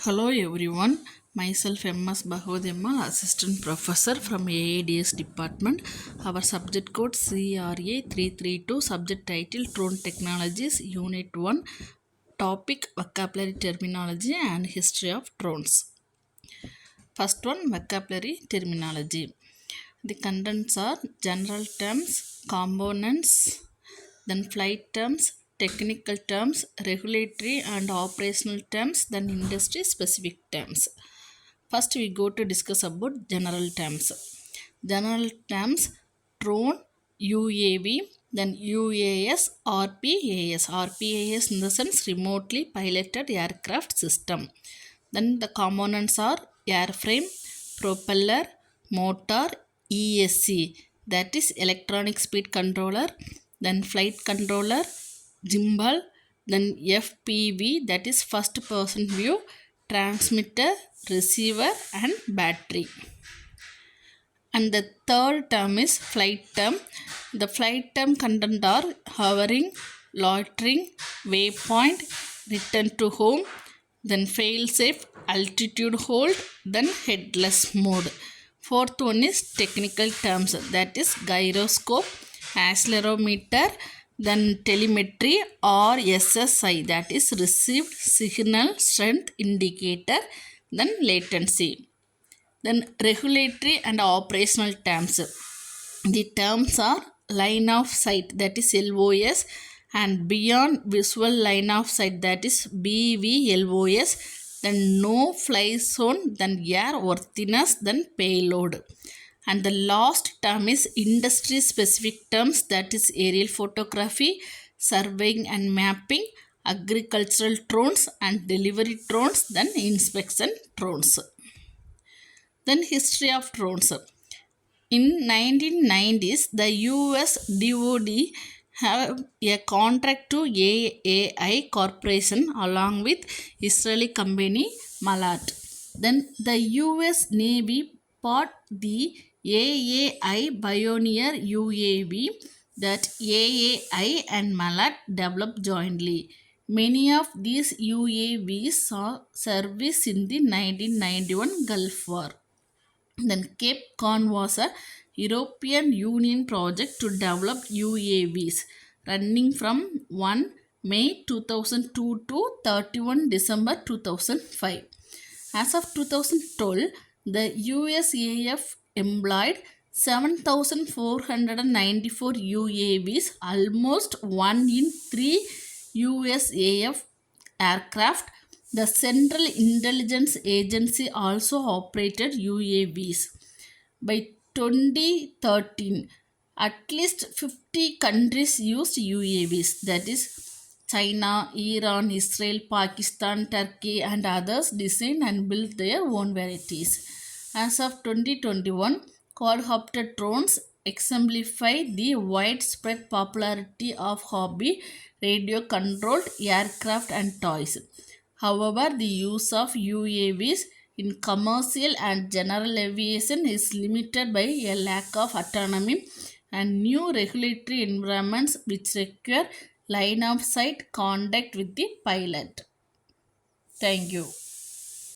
Hello everyone, myself MS Bahodemma, Assistant Professor from AADS Department. Our subject code CRA 332, subject title Drone Technologies, Unit 1, topic Vocabulary Terminology and History of Drones. First one, Vocabulary Terminology. The contents are general terms, components, then flight terms, technical terms, regulatory and operational terms, then industry specific terms. First, we go to discuss about general terms. General terms: drone, UAV, then UAS, RPAS. RPAS in the sense remotely piloted aircraft system. Then the components are airframe, propeller, motor, ESC, that is electronic speed controller, then flight controller, gimbal, then FPV, that is first person view, transmitter, receiver, and battery. And the third term is flight term. The flight term content are hovering, loitering, waypoint, return to home, then fail safe, altitude hold, then headless mode. Fourth one is technical terms, that is gyroscope, accelerometer, then telemetry or SSI, that is received signal strength indicator, then latency. Then regulatory and operational terms. The terms are line of sight, that is LOS, and beyond visual line of sight, that is BVLOS. Then no fly zone, then airworthiness, then payload. And the last term is industry specific terms, that is aerial photography, surveying and mapping, agricultural drones and delivery drones, then inspection drones. Then history of drones. In 1990s, the US DoD have a contract to AAI Corporation along with Israeli company Malat. Then the US Navy bought the AAI Pioneer UAV that AAI and Malat developed jointly. Many of these UAVs saw service in the 1991 Gulf War. Then Cape Con was a European Union project to develop UAVs running from 1 May 2002 to 31 December 2005. As of 2012, the USAF employed 7,494 UAVs, almost 1 in 3 USAF aircraft. The Central Intelligence Agency also operated UAVs. By 2013, at least 50 countries used UAVs, that is China, Iran, Israel, Pakistan, Turkey, and others designed and built their own varieties. As of 2021, quadcopter drones exemplify the widespread popularity of hobby radio controlled aircraft and toys. However, the use of UAVs in commercial and general aviation is limited by a lack of autonomy and new regulatory environments which require line of sight contact with the pilot. Thank you.